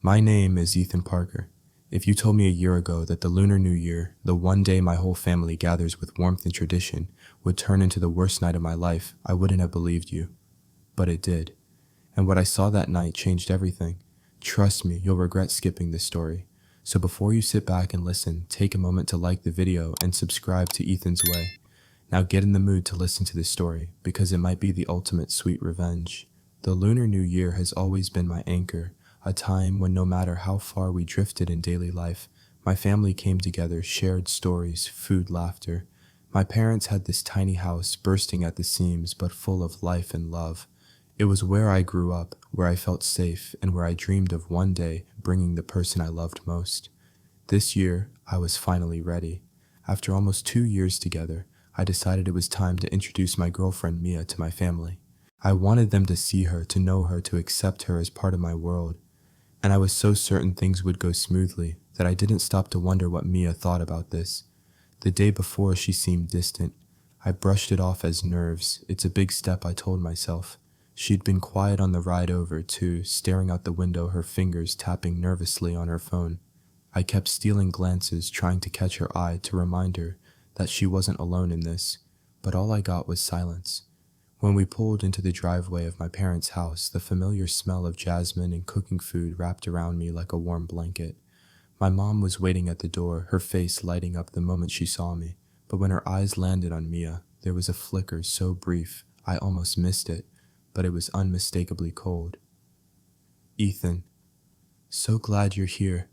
My name is Ethan Parker. If you told me a year ago that the Lunar New Year, the one day my whole family gathers with warmth and tradition, would turn into the worst night of my life, I wouldn't have believed you. But it did. And what I saw that night changed everything. Trust me, you'll regret skipping this story. So before you sit back and listen, take a moment to like the video and subscribe to Ethan's Way. Now get in the mood to listen to this story, because it might be the ultimate sweet revenge. The Lunar New Year has always been my anchor, a time when no matter how far we drifted in daily life, my family came together, shared stories, food, laughter. My parents had this tiny house bursting at the seams but full of life and love. It was where I grew up, where I felt safe, and where I dreamed of one day bringing the person I loved most. This year, I was finally ready. After almost 2 years together, I decided it was time to introduce my girlfriend Mia to my family. I wanted them to see her, to know her, to accept her as part of my world. And I was so certain things would go smoothly that I didn't stop to wonder what Mia thought about this. The day before, she seemed distant. I brushed it off as nerves. It's a big step, I told myself. She'd been quiet on the ride over, too, staring out the window, her fingers tapping nervously on her phone. I kept stealing glances, trying to catch her eye to remind her that she wasn't alone in this, but all I got was silence. When we pulled into the driveway of my parents' house, the familiar smell of jasmine and cooking food wrapped around me like a warm blanket. My mom was waiting at the door, her face lighting up the moment she saw me, but when her eyes landed on Mia, there was a flicker so brief I almost missed it, but it was unmistakably cold. Ethan, so glad you're here.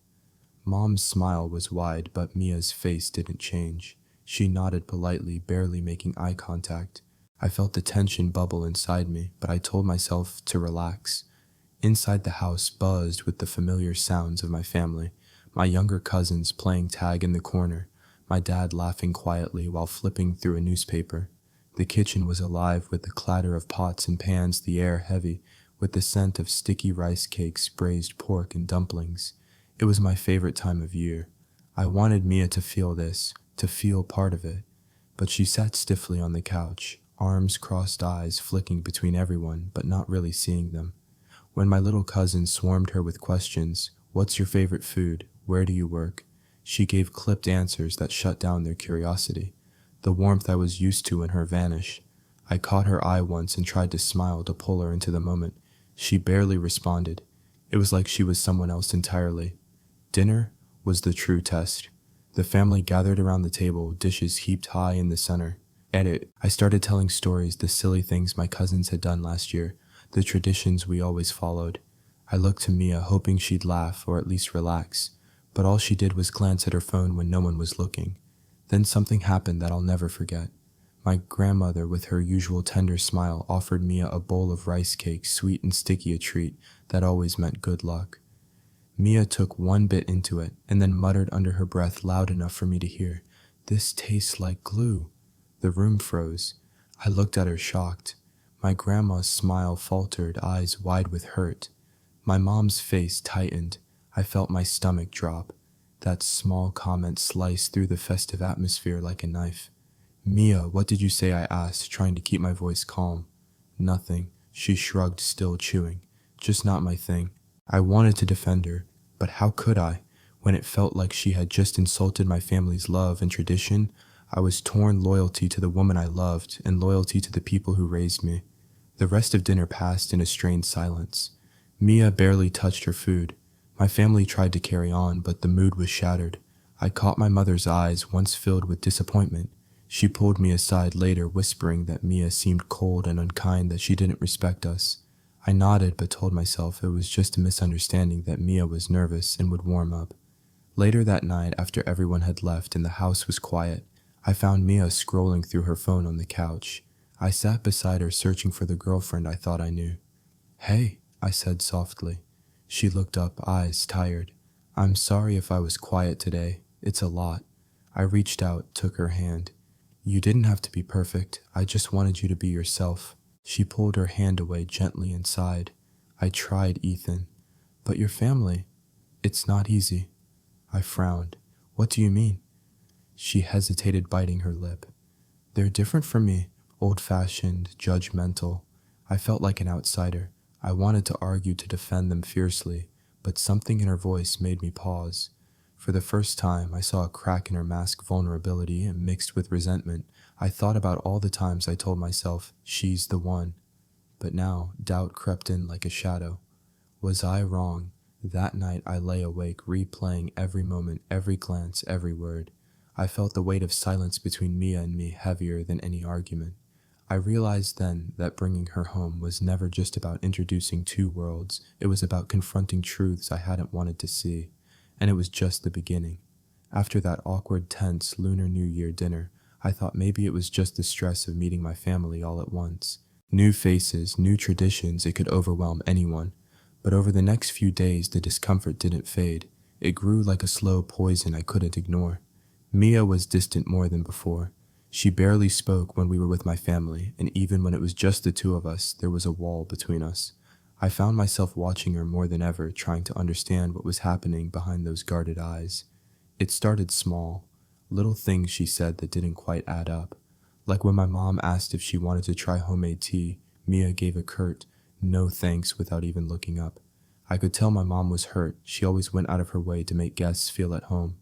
Mom's smile was wide, but Mia's face didn't change. She nodded politely, barely making eye contact. I felt the tension bubble inside me, but I told myself to relax. Inside the house buzzed with the familiar sounds of my family, my younger cousins playing tag in the corner, my dad laughing quietly while flipping through a newspaper. The kitchen was alive with the clatter of pots and pans, the air heavy with the scent of sticky rice cakes, braised pork, and dumplings. It was my favorite time of year. I wanted Mia to feel this, to feel part of it, but she sat stiffly on the couch, arms crossed, eyes flicking between everyone but not really seeing them. When my little cousin swarmed her with questions, "What's your favorite food? Where do you work?" she gave clipped answers that shut down their curiosity. The warmth I was used to in her vanished. I caught her eye once and tried to smile to pull her into the moment. She barely responded. It was like she was someone else entirely. Dinner was the true test. The family gathered around the table, dishes heaped high in the center. At it, I started telling stories, the silly things my cousins had done last year, the traditions we always followed. I looked to Mia, hoping she'd laugh or at least relax, but all she did was glance at her phone when no one was looking. Then something happened that I'll never forget. My grandmother, with her usual tender smile, offered Mia a bowl of rice cakes, sweet and sticky, a treat that always meant good luck. Mia took one bit into it and then muttered under her breath loud enough for me to hear, "This tastes like glue." The room froze. I looked at her shocked. My grandma's smile faltered, eyes wide with hurt. My mom's face tightened. I felt my stomach drop. That small comment sliced through the festive atmosphere like a knife. "Mia, what did you say?" I asked, trying to keep my voice calm. "Nothing," she shrugged, still chewing. "Just not my thing." I wanted to defend her, but how could I? When it felt like she had just insulted my family's love and tradition, I was torn, loyalty to the woman I loved and loyalty to the people who raised me. The rest of dinner passed in a strained silence. Mia barely touched her food. My family tried to carry on, but the mood was shattered. I caught my mother's eyes, once filled with disappointment. She pulled me aside later, whispering that Mia seemed cold and unkind, that she didn't respect us. I nodded but told myself it was just a misunderstanding, that Mia was nervous and would warm up. Later that night, after everyone had left and the house was quiet, I found Mia scrolling through her phone on the couch. I sat beside her, searching for the girlfriend I thought I knew. "Hey," I said softly. She looked up, eyes tired. "I'm sorry if I was quiet today. It's a lot." I reached out, took her hand. "You didn't have to be perfect. I just wanted you to be yourself." She pulled her hand away gently and sighed. "I tried, Ethan. But your family, it's not easy." I frowned. "What do you mean?" She hesitated, biting her lip. "They're different from me, old-fashioned, judgmental. I felt like an outsider. I wanted to argue, to defend them fiercely, but something in her voice made me pause. For the first time, I saw a crack in her mask vulnerability and mixed with resentment. I thought about all the times I told myself, she's the one. But now, doubt crept in like a shadow. Was I wrong? That night I lay awake, replaying every moment, every glance, every word. I felt the weight of silence between Mia and me heavier than any argument. I realized then that bringing her home was never just about introducing two worlds. It was about confronting truths I hadn't wanted to see. And it was just the beginning. After that awkward, tense Lunar New Year dinner, I thought maybe it was just the stress of meeting my family all at once. New faces, new traditions, it could overwhelm anyone. But over the next few days, the discomfort didn't fade. It grew like a slow poison I couldn't ignore. Mia was distant more than before. She barely spoke when we were with my family, and even when it was just the two of us, there was a wall between us. I found myself watching her more than ever, trying to understand what was happening behind those guarded eyes. It started small, little things she said that didn't quite add up. Like when my mom asked if she wanted to try homemade tea, Mia gave a curt, "No thanks," without even looking up. I could tell my mom was hurt. She always went out of her way to make guests feel at home.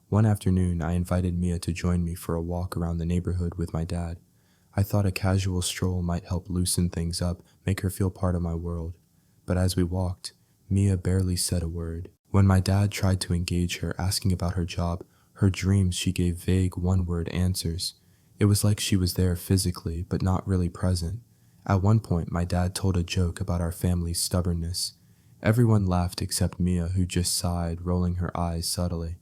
One afternoon, I invited Mia to join me for a walk around the neighborhood with my dad. I thought a casual stroll might help loosen things up, make her feel part of my world. But as we walked, Mia barely said a word. When my dad tried to engage her, asking about her job, her dreams, she gave vague one-word answers. It was like she was there physically, but not really present. At one point, my dad told a joke about our family's stubbornness. Everyone laughed except Mia, who just sighed, rolling her eyes subtly.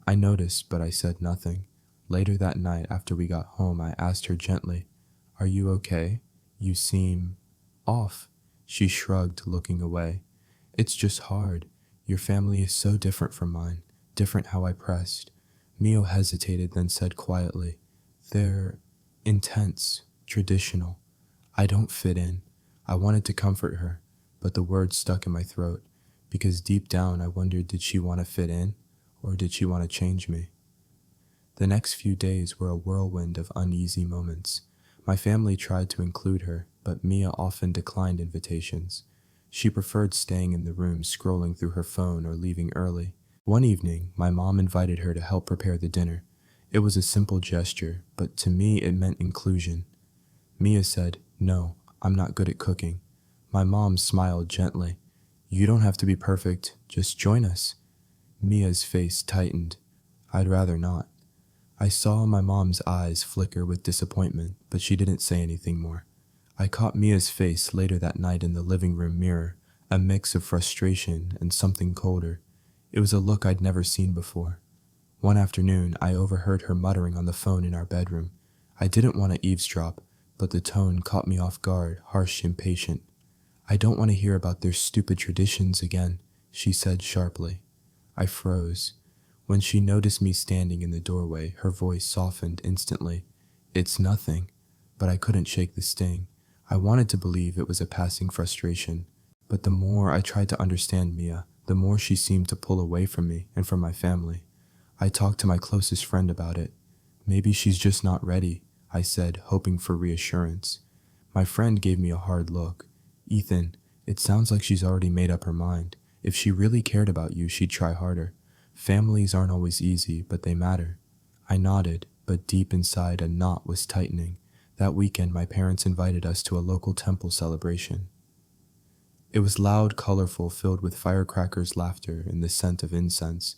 I noticed, but I said nothing. Later that night, after we got home, I asked her gently, "Are you okay? You seem off." She shrugged, looking away. "It's just hard. Your family is so different from mine." Different. How I pressed. Mia hesitated, then said quietly, "They're intense, traditional. I don't fit in." I wanted to comfort her, but the words stuck in my throat, because deep down I wondered, did she want to fit in, or did she want to change me? The next few days were a whirlwind of uneasy moments. My family tried to include her, but Mia often declined invitations. She preferred staying in the room, scrolling through her phone or leaving early. One evening, my mom invited her to help prepare the dinner. It was a simple gesture, but to me it meant inclusion. Mia said, "No, I'm not good at cooking." My mom smiled gently. "You don't have to be perfect, just join us." Mia's face tightened. "I'd rather not." I saw my mom's eyes flicker with disappointment, but she didn't say anything more. I caught Mia's face later that night in the living room mirror, a mix of frustration and something colder. It was a look I'd never seen before. One afternoon, I overheard her muttering on the phone in our bedroom. I didn't want to eavesdrop, but the tone caught me off guard, harsh, impatient. "I don't want to hear about their stupid traditions again," she said sharply. I froze. When she noticed me standing in the doorway, her voice softened instantly. "It's nothing," but I couldn't shake the sting. I wanted to believe it was a passing frustration, but the more I tried to understand Mia, the more she seemed to pull away from me and from my family. I talked to my closest friend about it. "Maybe she's just not ready," I said, hoping for reassurance. My friend gave me a hard look. "Ethan, it sounds like she's already made up her mind. If she really cared about you, she'd try harder. Families aren't always easy, but they matter." I nodded, but deep inside a knot was tightening. That weekend, my parents invited us to a local temple celebration. It was loud, colorful, filled with firecrackers, laughter, and the scent of incense.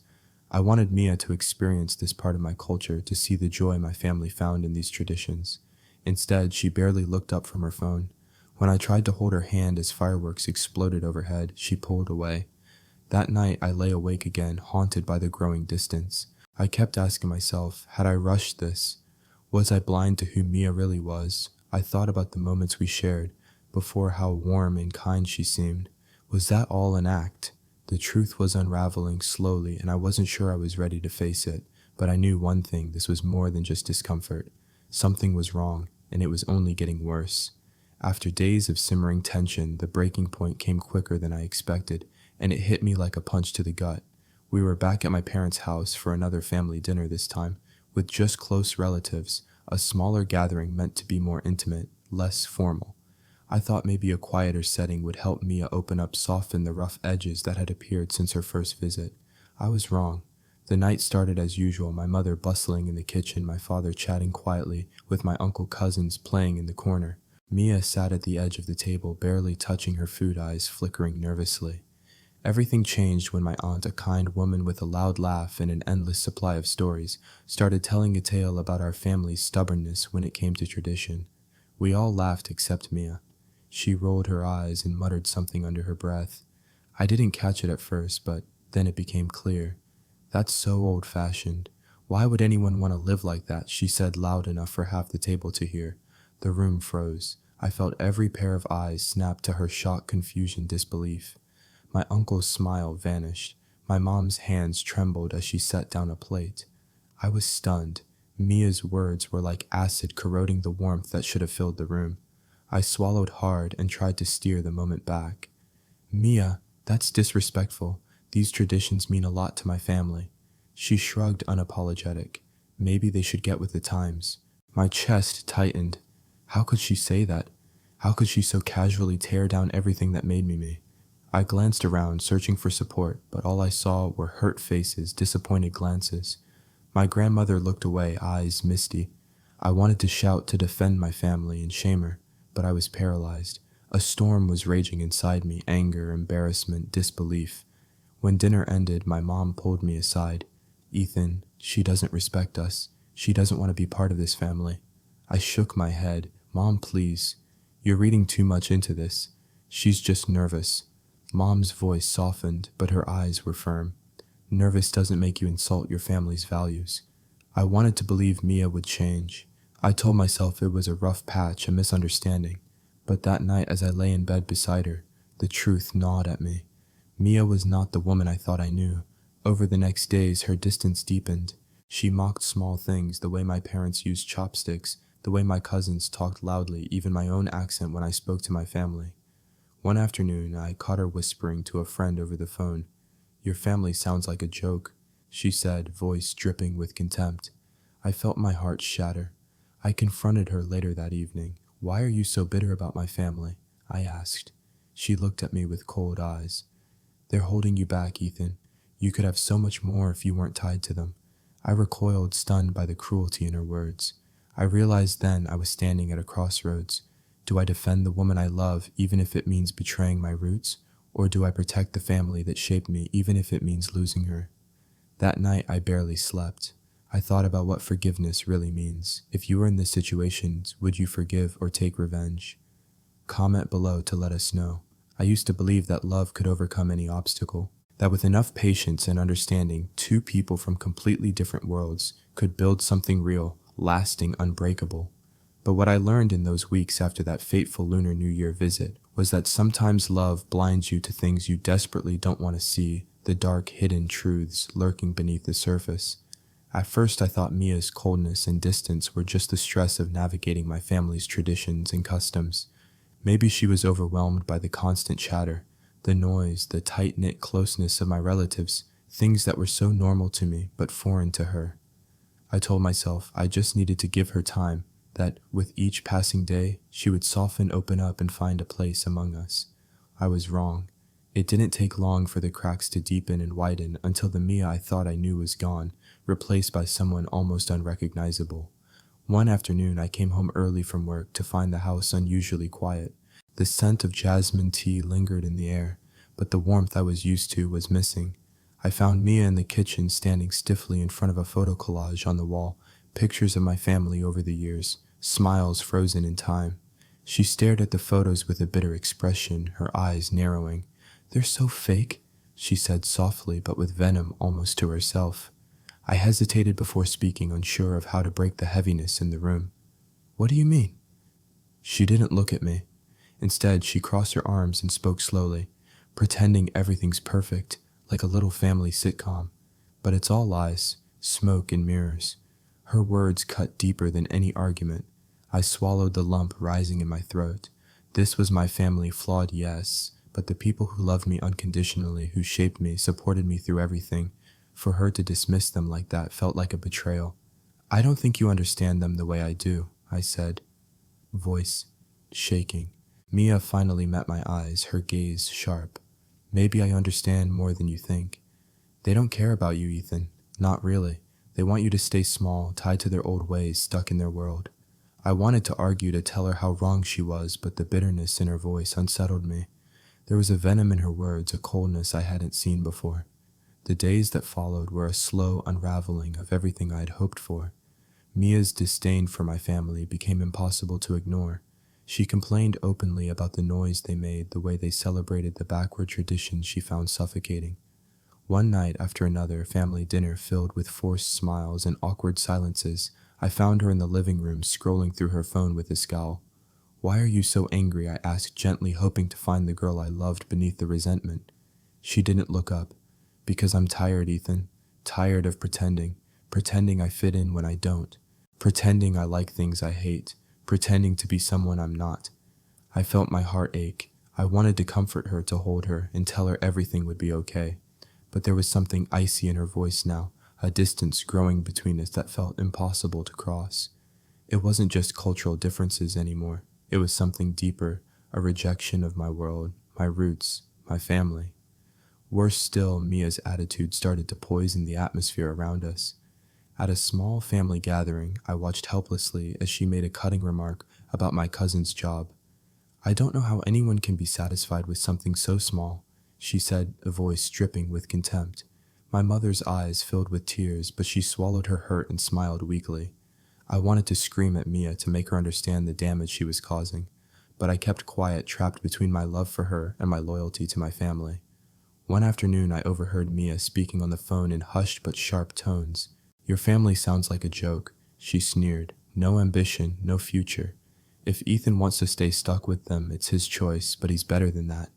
I wanted Mia to experience this part of my culture, to see the joy my family found in these traditions. Instead, she barely looked up from her phone. When I tried to hold her hand as fireworks exploded overhead, she pulled away. That night, I lay awake again, haunted by the growing distance. I kept asking myself, had I rushed this? Was I blind to who Mia really was? I thought about the moments we shared, before, how warm and kind she seemed. Was that all an act? The truth was unraveling slowly, and I wasn't sure I was ready to face it, but I knew one thing: this was more than just discomfort. Something was wrong, and it was only getting worse. After days of simmering tension, the breaking point came quicker than I expected, and it hit me like a punch to the gut. We were back at my parents' house for another family dinner this time, with just close relatives, a smaller gathering meant to be more intimate, less formal. I thought maybe a quieter setting would help Mia open up, soften the rough edges that had appeared since her first visit. I was wrong. The night started as usual, my mother bustling in the kitchen, my father chatting quietly, with my uncle cousins playing in the corner. Mia sat at the edge of the table, barely touching her food, eyes flickering nervously. Everything changed when my aunt, a kind woman with a loud laugh and an endless supply of stories, started telling a tale about our family's stubbornness when it came to tradition. We all laughed except Mia. She rolled her eyes and muttered something under her breath. I didn't catch it at first, but then it became clear. "That's so old-fashioned. Why would anyone want to live like that?" she said, loud enough for half the table to hear. The room froze. I felt every pair of eyes snap to her, shock, confusion, disbelief. My uncle's smile vanished. My mom's hands trembled as she set down a plate. I was stunned. Mia's words were like acid corroding the warmth that should have filled the room. I swallowed hard and tried to steer the moment back. "Mia, that's disrespectful. These traditions mean a lot to my family." She shrugged, unapologetic. Maybe they should get with the times. My chest tightened. How could she say that? How could she so casually tear down everything that made me me? I glanced around, searching for support, but all I saw were hurt faces, disappointed glances. My grandmother looked away, eyes misty. I wanted to shout to defend my family and shame her, but I was paralyzed. A storm was raging inside me, anger, embarrassment, disbelief. When dinner ended, my mom pulled me aside. "Ethan, she doesn't respect us. She doesn't want to be part of this family." I shook my head. "Mom, please. You're reading too much into this. She's just nervous." Mom's voice softened, but her eyes were firm. "Nervous doesn't make you insult your family's values." I wanted to believe Mia would change. I told myself it was a rough patch, a misunderstanding. But that night, as I lay in bed beside her, the truth gnawed at me. Mia was not the woman I thought I knew. Over the next days, her distance deepened. She mocked small things, the way my parents used chopsticks, the way my cousins talked loudly, even my own accent when I spoke to my family. One afternoon, I caught her whispering to a friend over the phone. "Your family sounds like a joke," she said, voice dripping with contempt. I felt my heart shatter. I confronted her later that evening. "Why are you so bitter about my family?" I asked. She looked at me with cold eyes. "They're holding you back, Ethan. You could have so much more if you weren't tied to them." I recoiled, stunned by the cruelty in her words. I realized then I was standing at a crossroads. Do I defend the woman I love, even if it means betraying my roots? Or do I protect the family that shaped me, even if it means losing her? That night, I barely slept. I thought about what forgiveness really means. If you were in this situation, would you forgive or take revenge? Comment below to let us know. I used to believe that love could overcome any obstacle, that with enough patience and understanding, two people from completely different worlds could build something real, lasting, unbreakable. But what I learned in those weeks after that fateful Lunar New Year visit was that sometimes love blinds you to things you desperately don't want to see, the dark, hidden truths lurking beneath the surface. At first, I thought Mia's coldness and distance were just the stress of navigating my family's traditions and customs. Maybe she was overwhelmed by the constant chatter, the noise, the tight-knit closeness of my relatives, things that were so normal to me but foreign to her. I told myself I just needed to give her time, that with each passing day, she would soften, open up, and find a place among us. I was wrong. It didn't take long for the cracks to deepen and widen until the Mia I thought I knew was gone, replaced by someone almost unrecognizable. One afternoon, I came home early from work to find the house unusually quiet. The scent of jasmine tea lingered in the air, but the warmth I was used to was missing. I found Mia in the kitchen, standing stiffly in front of a photo collage on the wall, pictures of my family over the years, smiles frozen in time. She stared at the photos with a bitter expression, her eyes narrowing. "They're so fake," she said softly but with venom almost to herself. I hesitated before speaking, unsure of how to break the heaviness in the room. "What do you mean?" She didn't look at me. Instead, she crossed her arms and spoke slowly, pretending everything's perfect, like a little family sitcom. But it's all lies, smoke and mirrors. Her words cut deeper than any argument. I swallowed the lump rising in my throat. This was my family, flawed, yes, but the people who loved me unconditionally, who shaped me, supported me through everything. For her to dismiss them like that felt like a betrayal. "I don't think you understand them the way I do," I said, voice shaking. Mia finally met my eyes, her gaze sharp. Maybe I understand more than you think. They don't care about you, Ethan. Not really. They want you to stay small, tied to their old ways, stuck in their world. I wanted to argue to tell her how wrong she was, but the bitterness in her voice unsettled me. There was a venom in her words, a coldness I hadn't seen before. The days that followed were a slow unraveling of everything I had hoped for. Mia's disdain for my family became impossible to ignore. She complained openly about the noise they made, the way they celebrated the backward traditions she found suffocating. One night after another, family dinner filled with forced smiles and awkward silences, I found her in the living room scrolling through her phone with a scowl. "Why are you so angry?" I asked gently, hoping to find the girl I loved beneath the resentment. She didn't look up. "Because I'm tired, Ethan. Tired of pretending I fit in when I don't. Pretending I like things I hate. Pretending to be someone I'm not." I felt my heart ache. I wanted to comfort her, to hold her, and tell her everything would be okay. But there was something icy in her voice now, a distance growing between us that felt impossible to cross. It wasn't just cultural differences anymore. It was something deeper, a rejection of my world, my roots, my family. Worse still, Mia's attitude started to poison the atmosphere around us. At a small family gathering, I watched helplessly as she made a cutting remark about my cousin's job. "I don't know how anyone can be satisfied with something so small," she said, a voice dripping with contempt. My mother's eyes filled with tears, but she swallowed her hurt and smiled weakly. I wanted to scream at Mia to make her understand the damage she was causing, but I kept quiet, trapped between my love for her and my loyalty to my family. One afternoon, I overheard Mia speaking on the phone in hushed but sharp tones. "Your family sounds like a joke," she sneered. "No ambition, no future. If Ethan wants to stay stuck with them, it's his choice, but he's better than that."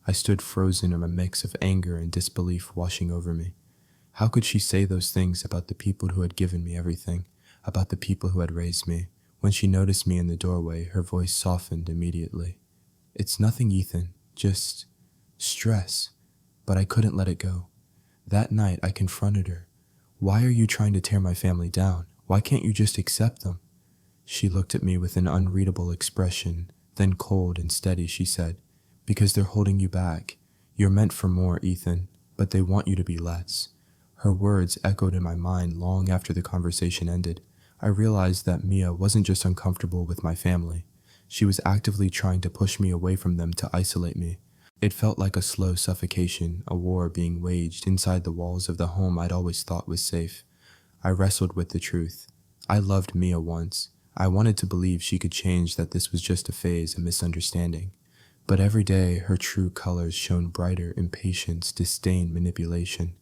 I stood frozen in a mix of anger and disbelief washing over me. How could she say those things about the people who had given me everything, about the people who had raised me? When she noticed me in the doorway, her voice softened immediately. "It's nothing, Ethan, just stress." But I couldn't let it go. That night, I confronted her. "Why are you trying to tear my family down? Why can't you just accept them?" She looked at me with an unreadable expression, then cold and steady, she said, "Because they're holding you back. You're meant for more, Ethan, but they want you to be less." Her words echoed in my mind long after the conversation ended. I realized that Mia wasn't just uncomfortable with my family. She was actively trying to push me away from them, to isolate me. It felt like a slow suffocation, a war being waged inside the walls of the home I'd always thought was safe. I wrestled with the truth. I loved Mia once. I wanted to believe she could change, that this was just a phase, a misunderstanding. But every day, her true colors shone brighter: impatience, disdain, manipulation.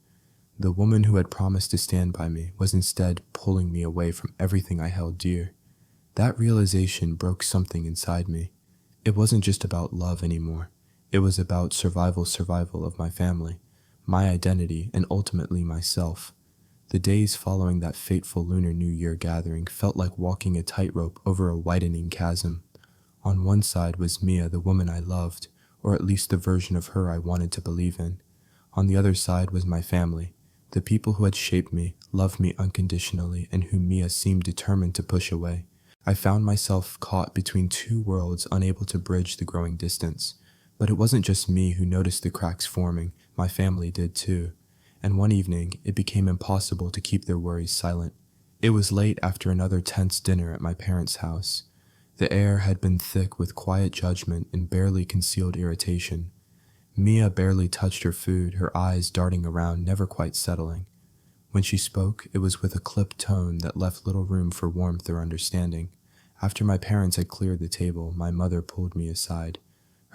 The woman who had promised to stand by me was instead pulling me away from everything I held dear. That realization broke something inside me. It wasn't just about love anymore. It was about survival of my family, my identity, and ultimately myself. The days following that fateful Lunar New Year gathering felt like walking a tightrope over a widening chasm. On one side was Mia, the woman I loved, or at least the version of her I wanted to believe in. On the other side was my family, the people who had shaped me, loved me unconditionally, and whom Mia seemed determined to push away. I found myself caught between two worlds, unable to bridge the growing distance. But it wasn't just me who noticed the cracks forming, my family did too. And one evening, it became impossible to keep their worries silent. It was late after another tense dinner at my parents' house. The air had been thick with quiet judgment and barely concealed irritation. Mia barely touched her food, her eyes darting around, never quite settling. When she spoke, it was with a clipped tone that left little room for warmth or understanding. After my parents had cleared the table, my mother pulled me aside.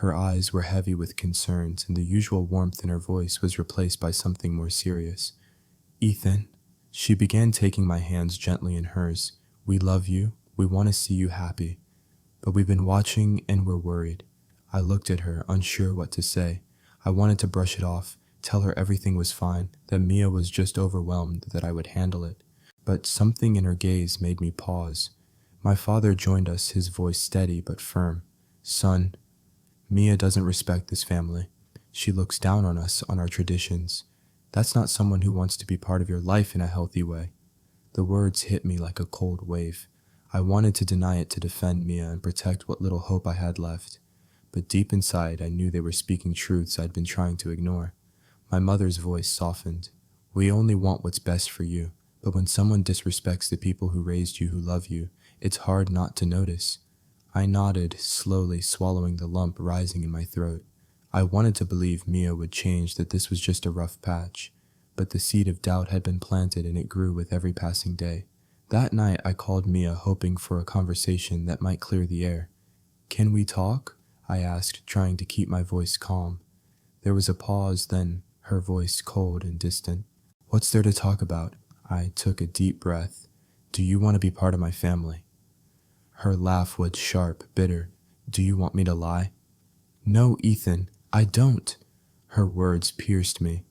Her eyes were heavy with concerns, and the usual warmth in her voice was replaced by something more serious. "Ethan," she began, taking my hands gently in hers, "we love you, we want to see you happy. But we've been watching and we're worried." I looked at her, unsure what to say. I wanted to brush it off, tell her everything was fine, that Mia was just overwhelmed, that I would handle it. But something in her gaze made me pause. My father joined us, his voice steady but firm. "Son, Mia doesn't respect this family. She looks down on us, on our traditions. That's not someone who wants to be part of your life in a healthy way." The words hit me like a cold wave. I wanted to deny it, to defend Mia and protect what little hope I had left. but deep inside I knew they were speaking truths I'd been trying to ignore. My mother's voice softened. We only want what's best for you, but when someone disrespects the people who raised you, who love you, it's hard not to notice. I nodded, slowly swallowing the lump rising in my throat. I wanted to believe Mia would change, that this was just a rough patch, but the seed of doubt had been planted and it grew with every passing day. That night I called Mia, hoping for a conversation that might clear the air. "Can we talk?" I asked, trying to keep my voice calm. There was a pause, then her voice cold and distant. "What's there to talk about?" I took a deep breath. "Do you want to be part of my family?" Her laugh was sharp, bitter. "Do you want me to lie?" "No, Ethan, I don't." Her words pierced me.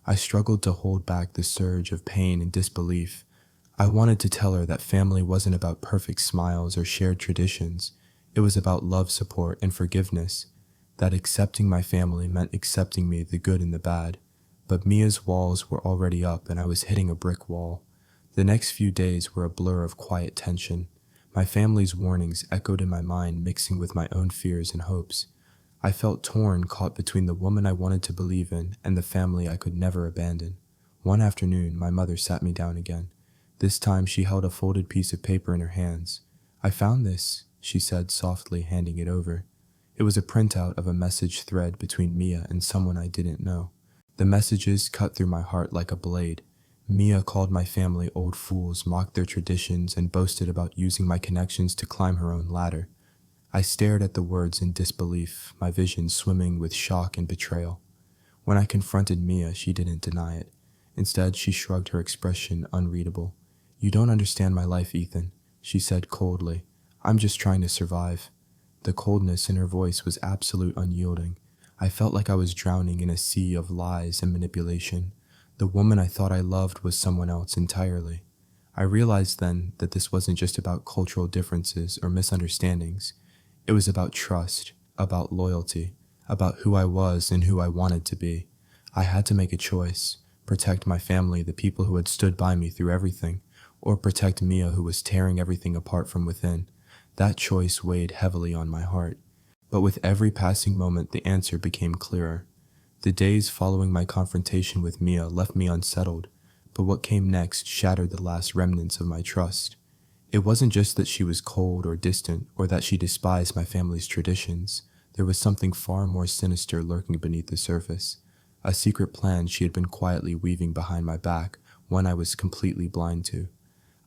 I struggled to hold back the surge of pain and disbelief. I wanted to tell her that family wasn't about perfect smiles or shared traditions. It was about love, support, and forgiveness. That accepting my family meant accepting me, the good and the bad. But Mia's walls were already up and I was hitting a brick wall. The next few days were a blur of quiet tension. My family's warnings echoed in my mind, mixing with my own fears and hopes. I felt torn, caught between the woman I wanted to believe in and the family I could never abandon. One afternoon, my mother sat me down again. This time she held a folded piece of paper in her hands. "I found this," she said softly, handing it over. It was a printout of a message thread between Mia and someone I didn't know. The messages cut through my heart like a blade. Mia called my family old fools, mocked their traditions, and boasted about using my connections to climb her own ladder. I stared at the words in disbelief, my vision swimming with shock and betrayal. When I confronted Mia, she didn't deny it. Instead, she shrugged, her expression unreadable. "You don't understand my life, Ethan," she said coldly. "I'm just trying to survive." The coldness in her voice was absolute, unyielding. I felt like I was drowning in a sea of lies and manipulation. The woman I thought I loved was someone else entirely. I realized then that this wasn't just about cultural differences or misunderstandings. It was about trust, about loyalty, about who I was and who I wanted to be. I had to make a choice: protect my family, the people who had stood by me through everything, or protect Mia, who was tearing everything apart from within. That choice weighed heavily on my heart. But with every passing moment, the answer became clearer. The days following my confrontation with Mia left me unsettled, but what came next shattered the last remnants of my trust. It wasn't just that she was cold or distant, or that she despised my family's traditions. There was something far more sinister lurking beneath the surface. A secret plan she had been quietly weaving behind my back, one I was completely blind to.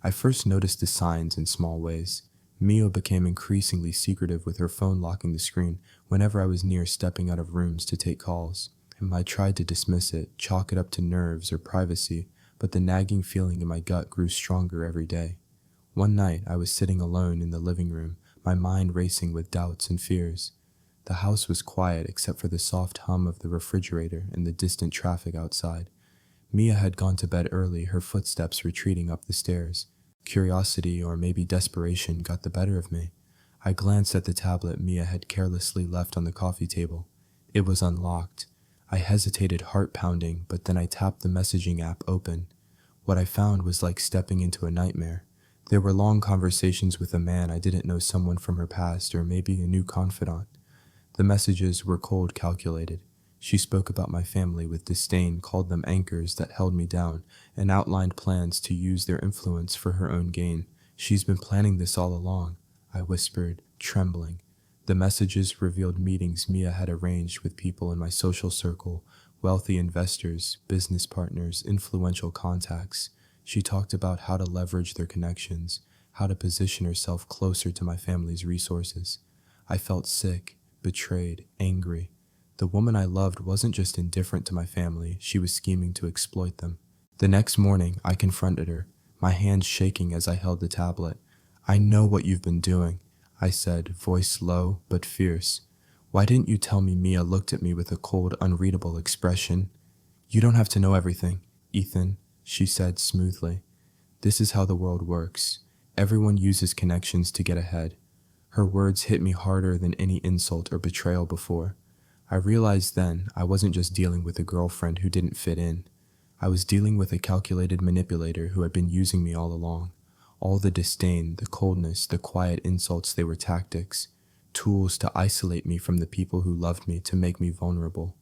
I first noticed the signs in small ways. Mia became increasingly secretive, with her phone locking the screen whenever I was near stepping out of rooms to take calls. I tried to dismiss it, chalk it up to nerves or privacy, but the nagging feeling in my gut grew stronger every day. One night, I was sitting alone in the living room, my mind racing with doubts and fears. The house was quiet except for the soft hum of the refrigerator and the distant traffic outside. Mia had gone to bed early, her footsteps retreating up the stairs. Curiosity, or maybe desperation, got the better of me. I glanced at the tablet Mia had carelessly left on the coffee table. It was unlocked. I hesitated, heart pounding, but then I tapped the messaging app open. What I found was like stepping into a nightmare. There were long conversations with a man I didn't know, someone from her past, or maybe a new confidant. The messages were cold, calculated. She spoke about my family with disdain, called them anchors that held me down, and outlined plans to use their influence for her own gain. "She's been planning this all along," I whispered, trembling. The messages revealed meetings Mia had arranged with people in my social circle, wealthy investors, business partners, influential contacts. She talked about how to leverage their connections, how to position herself closer to my family's resources. I felt sick, betrayed, angry. The woman I loved wasn't just indifferent to my family, she was scheming to exploit them. The next morning, I confronted her, my hands shaking as I held the tablet. "I know what you've been doing," I said, voice low but fierce. "Why didn't you tell me?" Mia looked at me with a cold, unreadable expression. "You don't have to know everything, Ethan," she said smoothly. "This is how the world works. Everyone uses connections to get ahead." Her words hit me harder than any insult or betrayal before. I realized then I wasn't just dealing with a girlfriend who didn't fit in. I was dealing with a calculated manipulator who had been using me all along. All the disdain, the coldness, the quiet insults, they were tactics. tools to isolate me from the people who loved me, to make me vulnerable.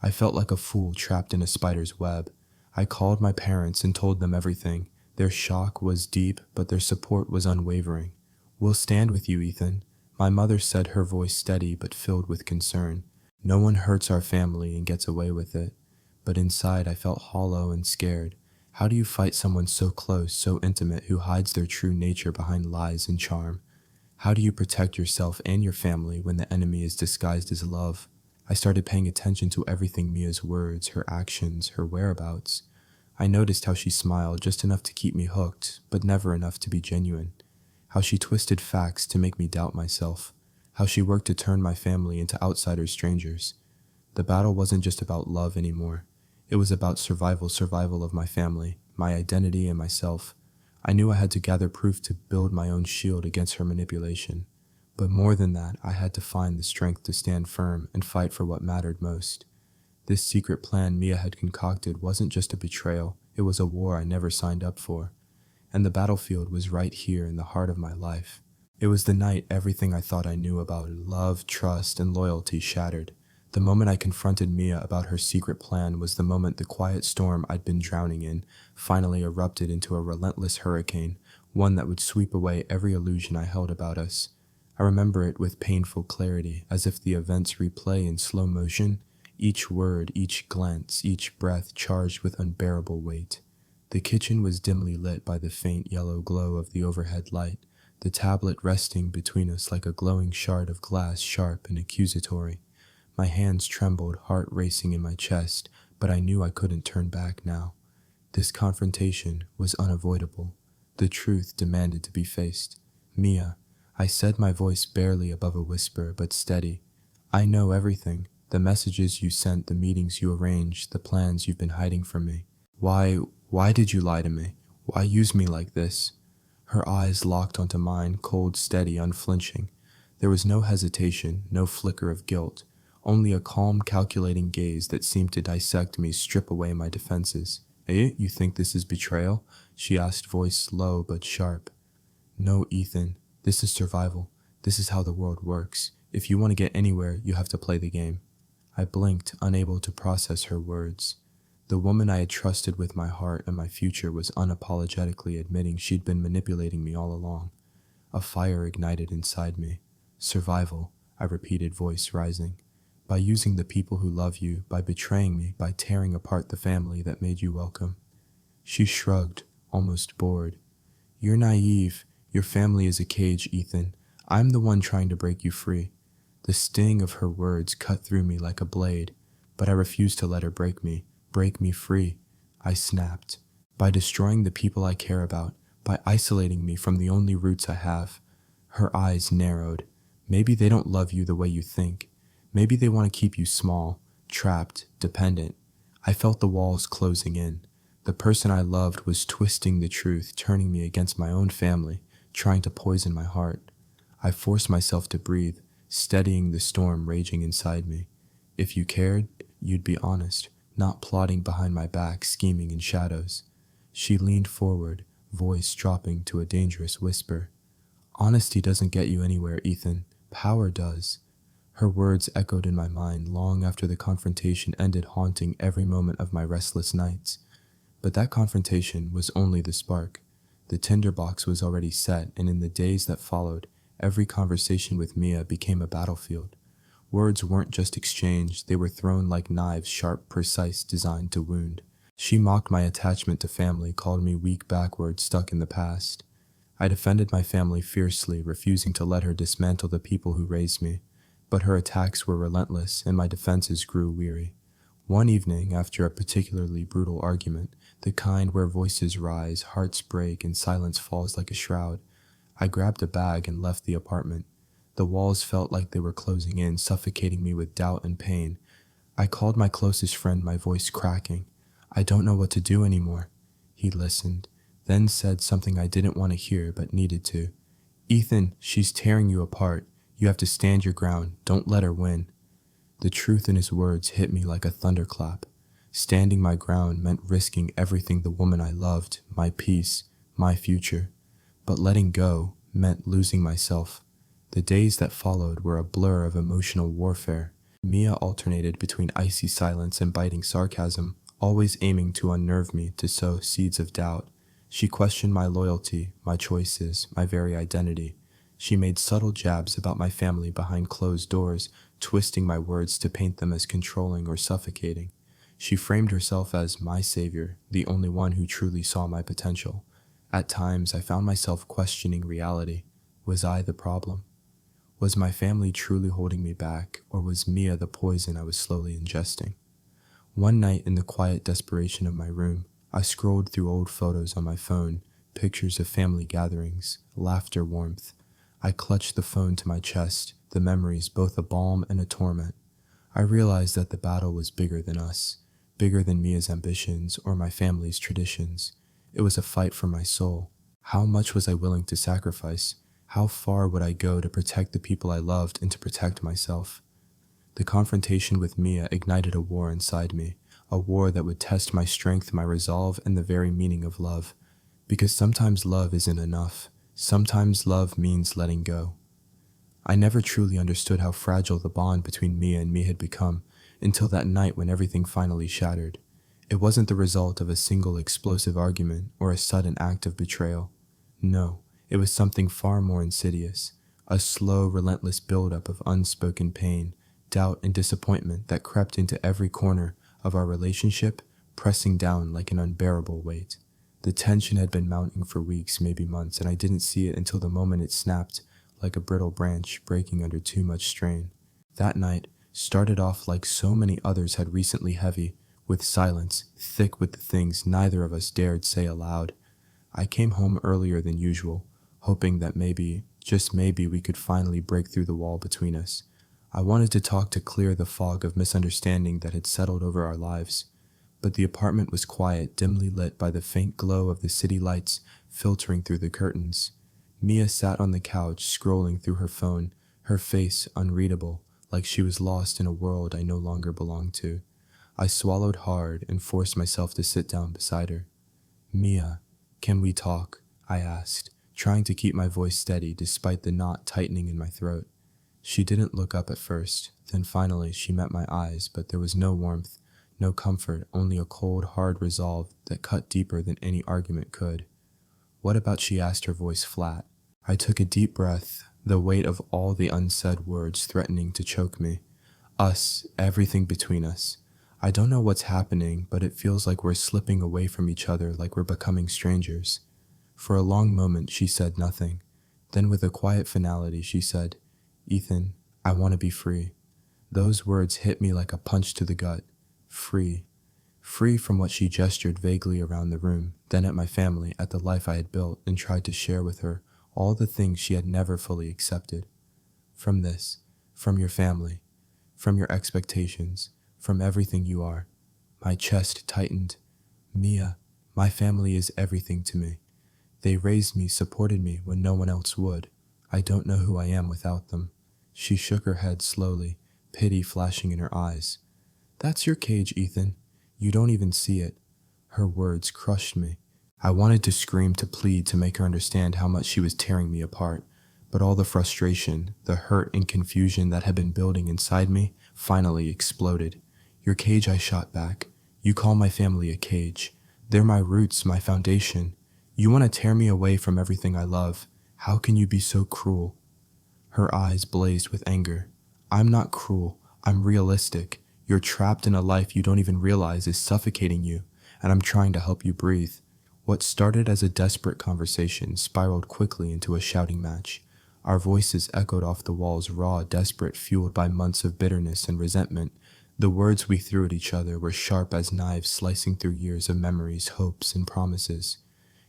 I felt like a fool trapped in a spider's web. I called my parents and told them everything. Their shock was deep, but their support was unwavering. "We'll stand with you, Ethan," my mother said, her voice steady but filled with concern. "No one hurts our family and gets away with it." But inside I felt hollow and scared. How do you fight someone so close, so intimate, who hides their true nature behind lies and charm? How do you protect yourself and your family when the enemy is disguised as love? I started paying attention to everything: Mia's words, her actions, her whereabouts. I noticed how she smiled, just enough to keep me hooked, but never enough to be genuine. How she twisted facts to make me doubt myself. How she worked to turn my family into outsider strangers. The battle wasn't just about love anymore. It was about survival of my family, my identity, and myself. I knew I had to gather proof to build my own shield against her manipulation. But more than that, I had to find the strength to stand firm and fight for what mattered most. This secret plan Mia had concocted wasn't just a betrayal, it was a war I never signed up for. And the battlefield was right here in the heart of my life. It was the night everything I thought I knew about love, trust, and loyalty shattered. The moment I confronted Mia about her secret plan was the moment the quiet storm I'd been drowning in finally erupted into a relentless hurricane, one that would sweep away every illusion I held about us. I remember it with painful clarity, as if the events replay in slow motion, each word, each glance, each breath charged with unbearable weight. The kitchen was dimly lit by the faint yellow glow of the overhead light, the tablet resting between us like a glowing shard of glass, sharp and accusatory. My hands trembled, heart racing in my chest, but I knew I couldn't turn back now. This confrontation was unavoidable. The truth demanded to be faced. "Mia," I said, my voice barely above a whisper, but steady. "I know everything. The messages you sent, the meetings you arranged, the plans you've been hiding from me. Why did you lie to me? Why use me like this?" Her eyes locked onto mine, cold, steady, unflinching. There was no hesitation, no flicker of guilt, only a calm, calculating gaze that seemed to dissect me, strip away my defenses. "Eh, you think this is betrayal?" she asked, voice low but sharp. "No, Ethan. This is survival. This is how the world works. If you want to get anywhere, you have to play the game." I blinked, unable to process her words. The woman I had trusted with my heart and my future was unapologetically admitting she'd been manipulating me all along. A fire ignited inside me. "Survival," I repeated, voice rising. "By using the people who love you, by betraying me, by tearing apart the family that made you welcome." She shrugged, almost bored. "You're naive. Your family is a cage, Ethan. I'm the one trying to break you free." The sting of her words cut through me like a blade, but I refused to let her break me free. I snapped. "By destroying the people I care about, by isolating me from the only roots I have." Her eyes narrowed. "Maybe they don't love you the way you think. Maybe they want to keep you small, trapped, dependent." I felt the walls closing in. The person I loved was twisting the truth, turning me against my own family, trying to poison my heart. I forced myself to breathe, steadying the storm raging inside me. "If you cared, you'd be honest, not plotting behind my back, scheming in shadows." She leaned forward, voice dropping to a dangerous whisper. "Honesty doesn't get you anywhere, Ethan. Power does." Her words echoed in my mind long after the confrontation ended, haunting every moment of my restless nights. But that confrontation was only the spark. The tinderbox was already set, and in the days that followed, every conversation with Mia became a battlefield. Words weren't just exchanged, they were thrown like knives, sharp, precise, designed to wound. She mocked my attachment to family, called me weak, backward, stuck in the past. I defended my family fiercely, refusing to let her dismantle the people who raised me. But her attacks were relentless, and my defenses grew weary. One evening, after a particularly brutal argument, the kind where voices rise, hearts break, and silence falls like a shroud, I grabbed a bag and left the apartment. The walls felt like they were closing in, suffocating me with doubt and pain. I called my closest friend, my voice cracking. "I don't know what to do anymore." He listened, then said something I didn't want to hear but needed to. "Ethan, she's tearing you apart. You have to stand your ground. Don't let her win." The truth in his words hit me like a thunderclap. Standing my ground meant risking everything: the woman I loved, my peace, my future. But letting go meant losing myself. The days that followed were a blur of emotional warfare. Mia alternated between icy silence and biting sarcasm, always aiming to unnerve me, to sow seeds of doubt. She questioned my loyalty, my choices, my very identity. She made subtle jabs about my family behind closed doors, twisting my words to paint them as controlling or suffocating. She framed herself as my savior, the only one who truly saw my potential. At times, I found myself questioning reality. Was I the problem? Was my family truly holding me back, or was Mia the poison I was slowly ingesting? One night, in the quiet desperation of my room, I scrolled through old photos on my phone, pictures of family gatherings, laughter, warmth. I clutched the phone to my chest, the memories both a balm and a torment. I realized that the battle was bigger than us, bigger than Mia's ambitions or my family's traditions. It was a fight for my soul. How much was I willing to sacrifice? How far would I go to protect the people I loved and to protect myself? The confrontation with Mia ignited a war inside me, a war that would test my strength, my resolve, and the very meaning of love. Because sometimes love isn't enough. Sometimes love means letting go. I never truly understood how fragile the bond between Mia and me had become until that night when everything finally shattered. It wasn't the result of a single explosive argument or a sudden act of betrayal. No, it was something far more insidious, a slow, relentless buildup of unspoken pain, doubt, and disappointment that crept into every corner of our relationship, pressing down like an unbearable weight. The tension had been mounting for weeks, maybe months, and I didn't see it until the moment it snapped, like a brittle branch breaking under too much strain. That night started off like so many others had recently, heavy, with silence, thick with the things neither of us dared say aloud. I came home earlier than usual, hoping that maybe, just maybe, we could finally break through the wall between us. I wanted to talk to clear the fog of misunderstanding that had settled over our lives. But the apartment was quiet, dimly lit by the faint glow of the city lights filtering through the curtains. Mia sat on the couch, scrolling through her phone, her face unreadable, like she was lost in a world I no longer belonged to. I swallowed hard and forced myself to sit down beside her. "Mia, can we talk?" I asked, trying to keep my voice steady despite the knot tightening in my throat. She didn't look up at first, then finally she met my eyes, but there was no warmth, no comfort, only a cold, hard resolve that cut deeper than any argument could. "What about?" she asked, her voice flat. I took a deep breath, the weight of all the unsaid words threatening to choke me. Us, everything between us. I don't know what's happening, but it feels like we're slipping away from each other, like we're becoming strangers. For a long moment, she said nothing. Then with a quiet finality, she said, "Ethan, I want to be free." Those words hit me like a punch to the gut. Free. Free from what she gestured vaguely around the room, then at my family, at the life I had built and tried to share with her, all the things she had never fully accepted. From this, from your family, from your expectations, from everything you are. My chest tightened. "Mia, my family is everything to me. They raised me, supported me when no one else would. I don't know who I am without them." She shook her head slowly, pity flashing in her eyes. "That's your cage, Ethan. You don't even see it." Her words crushed me. I wanted to scream, to plead, to make her understand how much she was tearing me apart. But all the frustration, the hurt and confusion that had been building inside me finally exploded. "Your cage," I shot back. "You call my family a cage. They're my roots, my foundation. You want to tear me away from everything I love. How can you be so cruel?" Her eyes blazed with anger. "I'm not cruel. I'm realistic. You're trapped in a life you don't even realize is suffocating you, and I'm trying to help you breathe." What started as a desperate conversation spiraled quickly into a shouting match. Our voices echoed off the walls, raw, desperate, fueled by months of bitterness and resentment. The words we threw at each other were sharp as knives slicing through years of memories, hopes, and promises.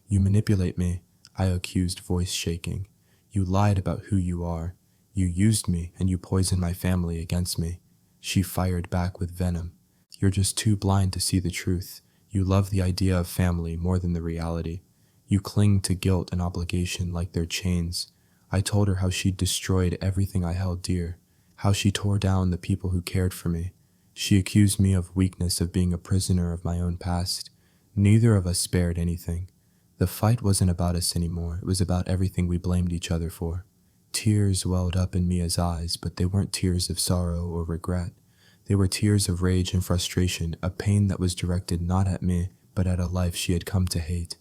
"You manipulate me," I accused, voice shaking. "You lied about who you are. You used me, and you poisoned my family against me." She fired back with venom. "You're just too blind to see the truth. You love the idea of family more than the reality. You cling to guilt and obligation like they're chains." I told her how she'd destroyed everything I held dear, how she tore down the people who cared for me. She accused me of weakness, of being a prisoner of my own past. Neither of us spared anything. The fight wasn't about us anymore. It was about everything we blamed each other for. Tears welled up in Mia's eyes, but they weren't tears of sorrow or regret. They were tears of rage and frustration, a pain that was directed not at me, but at a life she had come to hate.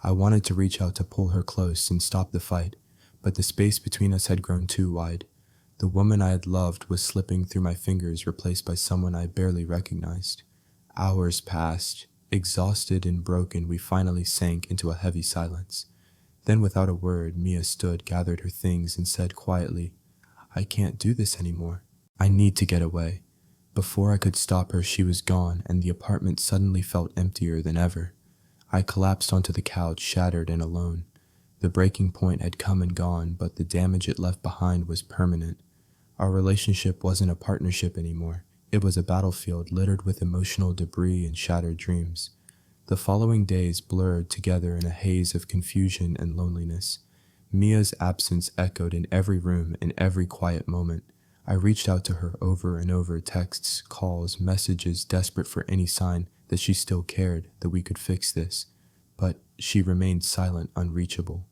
I wanted to reach out to pull her close and stop the fight, but the space between us had grown too wide. The woman I had loved was slipping through my fingers, replaced by someone I barely recognized. Hours passed. Exhausted and broken, we finally sank into a heavy silence. Then, without a word, Mia stood, gathered her things, and said quietly, "I can't do this anymore. I need to get away." Before I could stop her, she was gone, and the apartment suddenly felt emptier than ever. I collapsed onto the couch, shattered and alone. The breaking point had come and gone, but the damage it left behind was permanent. Our relationship wasn't a partnership anymore. It was a battlefield littered with emotional debris and shattered dreams. The following days blurred together in a haze of confusion and loneliness. Mia's absence echoed in every room, in every quiet moment. I reached out to her over and over, texts, calls, messages, desperate for any sign that she still cared, that we could fix this. But she remained silent, unreachable.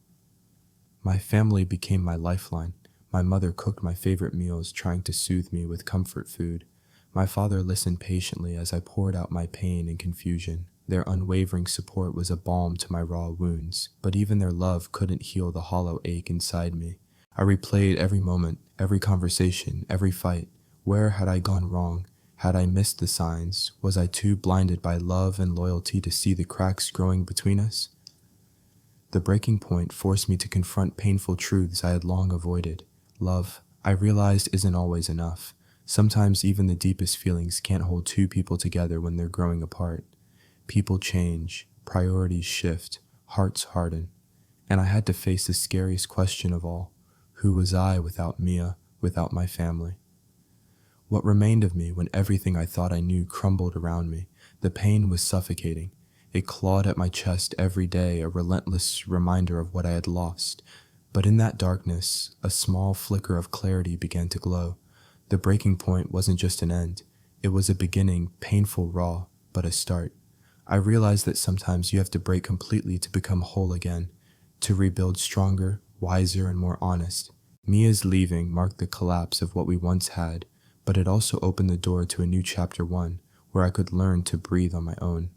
My family became my lifeline. My mother cooked my favorite meals, trying to soothe me with comfort food. My father listened patiently as I poured out my pain and confusion. Their unwavering support was a balm to my raw wounds, but even their love couldn't heal the hollow ache inside me. I replayed every moment, every conversation, every fight. Where had I gone wrong? Had I missed the signs? Was I too blinded by love and loyalty to see the cracks growing between us? The breaking point forced me to confront painful truths I had long avoided. Love, I realized, isn't always enough. Sometimes even the deepest feelings can't hold two people together when they're growing apart. People change, priorities shift, hearts harden, and I had to face the scariest question of all. Who was I without Mia, without my family? What remained of me when everything I thought I knew crumbled around me? The pain was suffocating. It clawed at my chest every day, a relentless reminder of what I had lost. But in that darkness, a small flicker of clarity began to glow. The breaking point wasn't just an end. It was a beginning, painful, raw, but a start. I realized that sometimes you have to break completely to become whole again, to rebuild stronger, wiser, and more honest. Mia's leaving marked the collapse of what we once had, but it also opened the door to a new chapter 1, where I could learn to breathe on my own,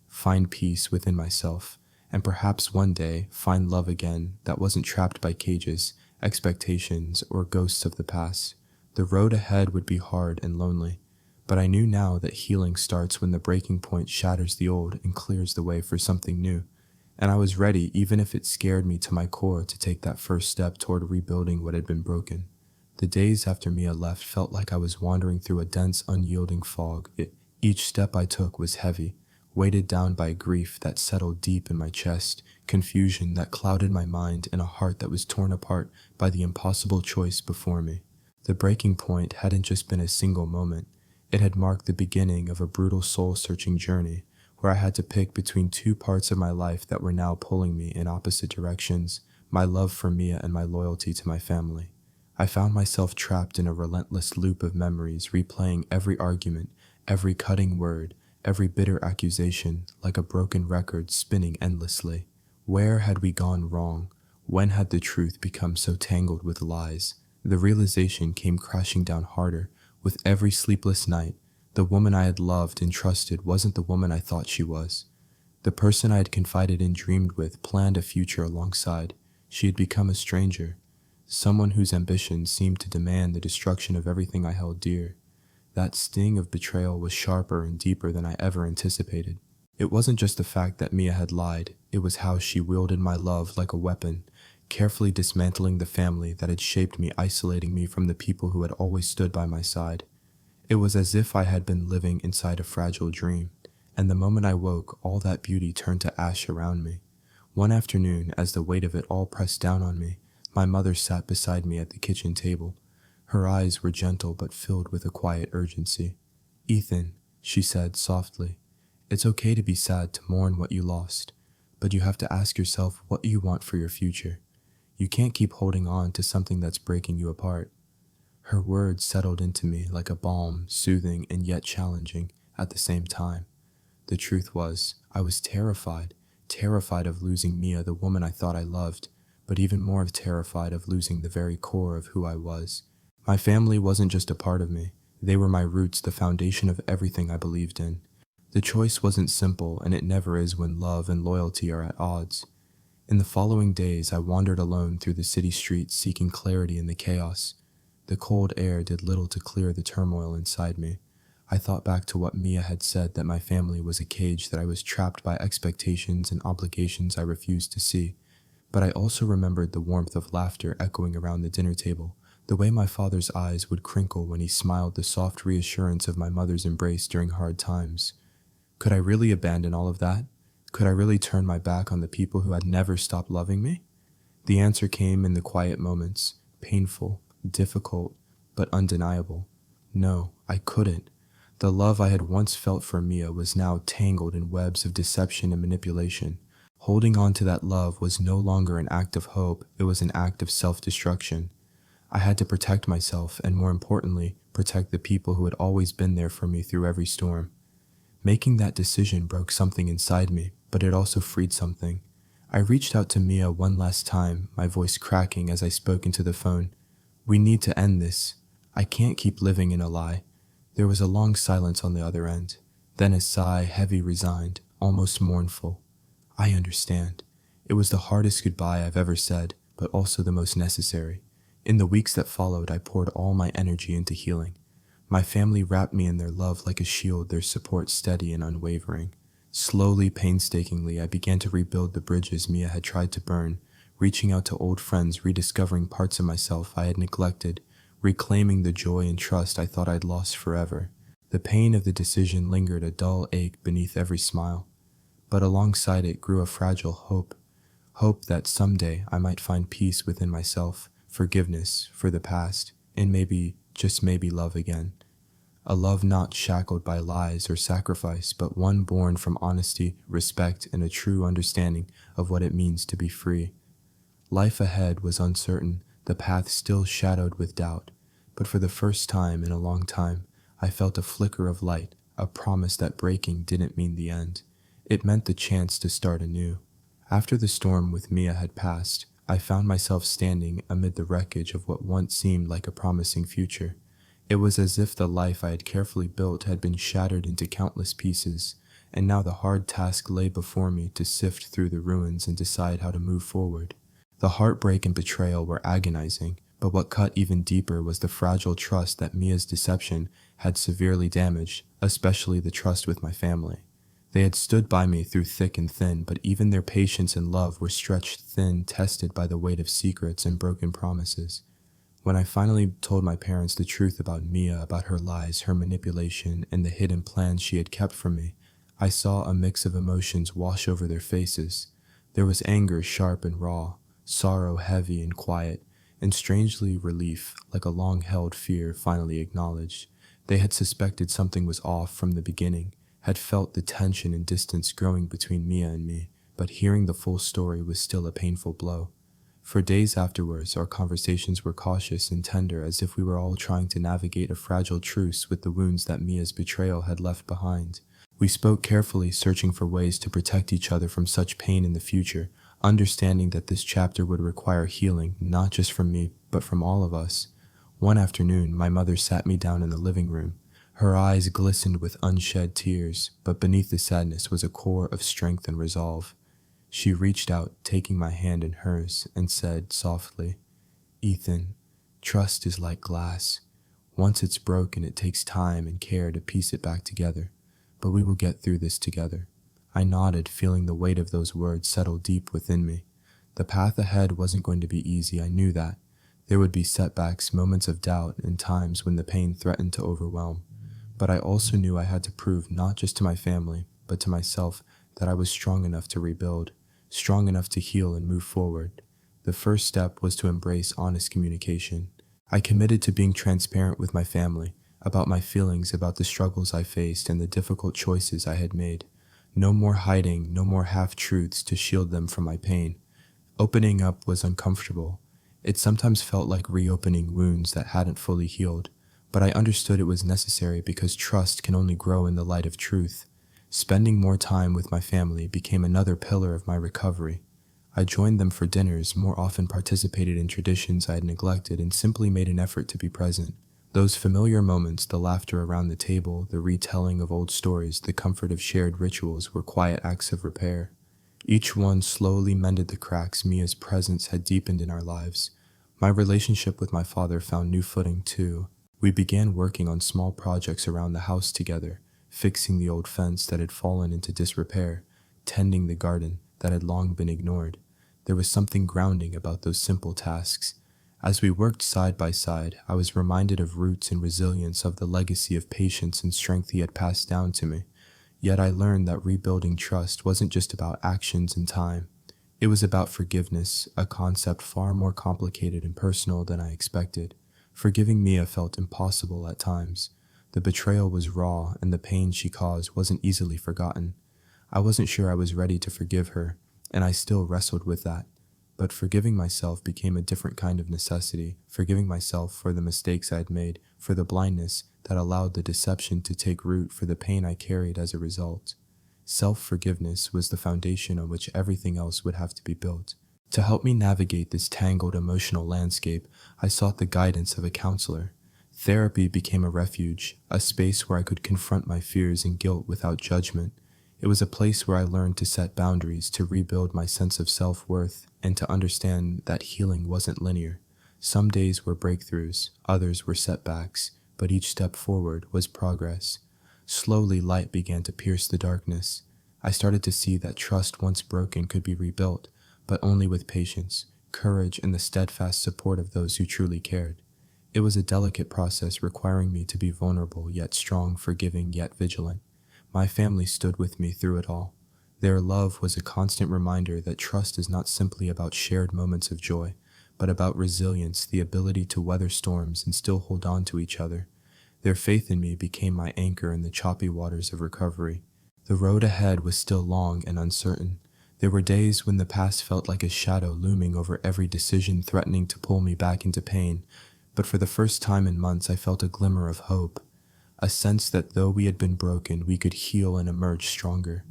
find peace within myself, and perhaps one day find love again that wasn't trapped by cages, expectations, or ghosts of the past. The road ahead would be hard and lonely, but I knew now that healing starts when the breaking point shatters the old and clears the way for something new. And I was ready, even if it scared me to my core, to take that first step toward rebuilding what had been broken. The days after Mia left felt like I was wandering through a dense, unyielding fog. Each step I took was heavy, weighted down by grief that settled deep in my chest, confusion that clouded my mind, and a heart that was torn apart by the impossible choice before me. The breaking point hadn't just been a single moment. It had marked the beginning of a brutal soul-searching journey, where I had to pick between two parts of my life that were now pulling me in opposite directions, my love for Mia and my loyalty to my family. I found myself trapped in a relentless loop of memories, replaying every argument, every cutting word, every bitter accusation, like a broken record spinning endlessly. Where had we gone wrong? When had the truth become so tangled with lies? The realization came crashing down harder with every sleepless night. The woman I had loved and trusted wasn't the woman I thought she was. The person I had confided in, dreamed with, planned a future alongside. She had become a stranger, someone whose ambition seemed to demand the destruction of everything I held dear. That sting of betrayal was sharper and deeper than I ever anticipated. It wasn't just the fact that Mia had lied, it was how she wielded my love like a weapon, carefully dismantling the family that had shaped me, isolating me from the people who had always stood by my side. It was as if I had been living inside a fragile dream, and the moment I woke, all that beauty turned to ash around me. One afternoon, as the weight of it all pressed down on me, my mother sat beside me at the kitchen table. Her eyes were gentle but filled with a quiet urgency. "Ethan," she said softly, "it's okay to be sad, to mourn what you lost, but you have to ask yourself what you want for your future. You can't keep holding on to something that's breaking you apart." Her words settled into me like a balm, soothing and yet challenging at the same time. The truth was, I was terrified of losing Mia, the woman I thought I loved, but even more terrified of losing the very core of who I was. My family wasn't just a part of me. They were my roots, the foundation of everything I believed in. The choice wasn't simple, and it never is when love and loyalty are at odds. In the following days, I wandered alone through the city streets seeking clarity in the chaos. The cold air did little to clear the turmoil inside me. I thought back to what Mia had said, that my family was a cage, that I was trapped by expectations and obligations I refused to see. But I also remembered the warmth of laughter echoing around the dinner table, the way my father's eyes would crinkle when he smiled, the soft reassurance of my mother's embrace during hard times. Could I really abandon all of that? Could I really turn my back on the people who had never stopped loving me? The answer came in the quiet moments, painful, difficult, but undeniable. No, I couldn't. The love I had once felt for Mia was now tangled in webs of deception and manipulation. Holding on to that love was no longer an act of hope, it was an act of self-destruction. I had to protect myself, and more importantly, protect the people who had always been there for me through every storm. Making that decision broke something inside me, but it also freed something. I reached out to Mia one last time, my voice cracking as I spoke into the phone. "We need to end this. I can't keep living in a lie." There was a long silence on the other end, then a sigh, heavy, resigned, almost mournful. "I understand." It was the hardest goodbye I've ever said, but also the most necessary. In the weeks that followed, I poured all my energy into healing. My family wrapped me in their love like a shield, their support steady and unwavering. Slowly, painstakingly, I began to rebuild the bridges Mia had tried to burn, reaching out to old friends, rediscovering parts of myself I had neglected, reclaiming the joy and trust I thought I'd lost forever. The pain of the decision lingered, a dull ache beneath every smile. But alongside it grew a fragile hope. Hope that someday I might find peace within myself, forgiveness for the past, and maybe, just maybe, love again. A love not shackled by lies or sacrifice, but one born from honesty, respect, and a true understanding of what it means to be free. Life ahead was uncertain, the path still shadowed with doubt, but for the first time in a long time, I felt a flicker of light, a promise that breaking didn't mean the end. It meant the chance to start anew. After the storm with Mia had passed, I found myself standing amid the wreckage of what once seemed like a promising future. It was as if the life I had carefully built had been shattered into countless pieces, and now the hard task lay before me to sift through the ruins and decide how to move forward. The heartbreak and betrayal were agonizing, but what cut even deeper was the fragile trust that Mia's deception had severely damaged, especially the trust with my family. They had stood by me through thick and thin, but even their patience and love were stretched thin, tested by the weight of secrets and broken promises. When I finally told my parents the truth about Mia, about her lies, her manipulation, and the hidden plans she had kept from me, I saw a mix of emotions wash over their faces. There was anger, sharp and raw, sorrow heavy and quiet, and strangely relief, like a long-held fear finally acknowledged. They had suspected something was off from the beginning, had felt the tension and distance growing between Mia and me, but hearing the full story was still a painful blow. For days afterwards, our conversations were cautious and tender, as if we were all trying to navigate a fragile truce with the wounds that Mia's betrayal had left behind. We spoke carefully, searching for ways to protect each other from such pain in the future, understanding that this chapter would require healing, not just from me, but from all of us. One afternoon, my mother sat me down in the living room. Her eyes glistened with unshed tears, but beneath the sadness was a core of strength and resolve. She reached out, taking my hand in hers, and said softly, "Ethan, trust is like glass. Once it's broken, it takes time and care to piece it back together, but we will get through this together." I nodded, feeling the weight of those words settle deep within me. The path ahead wasn't going to be easy, I knew that. There would be setbacks, moments of doubt, and times when the pain threatened to overwhelm. But I also knew I had to prove, not just to my family, but to myself, that I was strong enough to rebuild, strong enough to heal and move forward. The first step was to embrace honest communication. I committed to being transparent with my family, about my feelings, about the struggles I faced, and the difficult choices I had made. No more hiding, no more half-truths to shield them from my pain. Opening up was uncomfortable. It sometimes felt like reopening wounds that hadn't fully healed, but I understood it was necessary because trust can only grow in the light of truth. Spending more time with my family became another pillar of my recovery. I joined them for dinners, more often participated in traditions I had neglected, and simply made an effort to be present. Those familiar moments, the laughter around the table, the retelling of old stories, the comfort of shared rituals, were quiet acts of repair. Each one slowly mended the cracks Mia's presence had deepened in our lives. My relationship with my father found new footing too. We began working on small projects around the house together, fixing the old fence that had fallen into disrepair, tending the garden that had long been ignored. There was something grounding about those simple tasks. As we worked side by side, I was reminded of roots and resilience, of the legacy of patience and strength he had passed down to me. Yet I learned that rebuilding trust wasn't just about actions and time. It was about forgiveness, a concept far more complicated and personal than I expected. Forgiving Mia felt impossible at times. The betrayal was raw, and the pain she caused wasn't easily forgotten. I wasn't sure I was ready to forgive her, and I still wrestled with that. But forgiving myself became a different kind of necessity, forgiving myself for the mistakes I had made, for the blindness that allowed the deception to take root, for the pain I carried as a result. Self-forgiveness was the foundation on which everything else would have to be built. To help me navigate this tangled emotional landscape, I sought the guidance of a counselor. Therapy became a refuge, a space where I could confront my fears and guilt without judgment. It was a place where I learned to set boundaries, to rebuild my sense of self-worth, and to understand that healing wasn't linear. Some days were breakthroughs, others were setbacks, but each step forward was progress. Slowly, light began to pierce the darkness. I started to see that trust once broken could be rebuilt, but only with patience, courage, and the steadfast support of those who truly cared. It was a delicate process, requiring me to be vulnerable yet strong, forgiving yet vigilant. My family stood with me through it all. Their love was a constant reminder that trust is not simply about shared moments of joy, but about resilience, the ability to weather storms and still hold on to each other. Their faith in me became my anchor in the choppy waters of recovery. The road ahead was still long and uncertain. There were days when the past felt like a shadow looming over every decision, threatening to pull me back into pain. But for the first time in months, I felt a glimmer of hope, a sense that though we had been broken, we could heal and emerge stronger.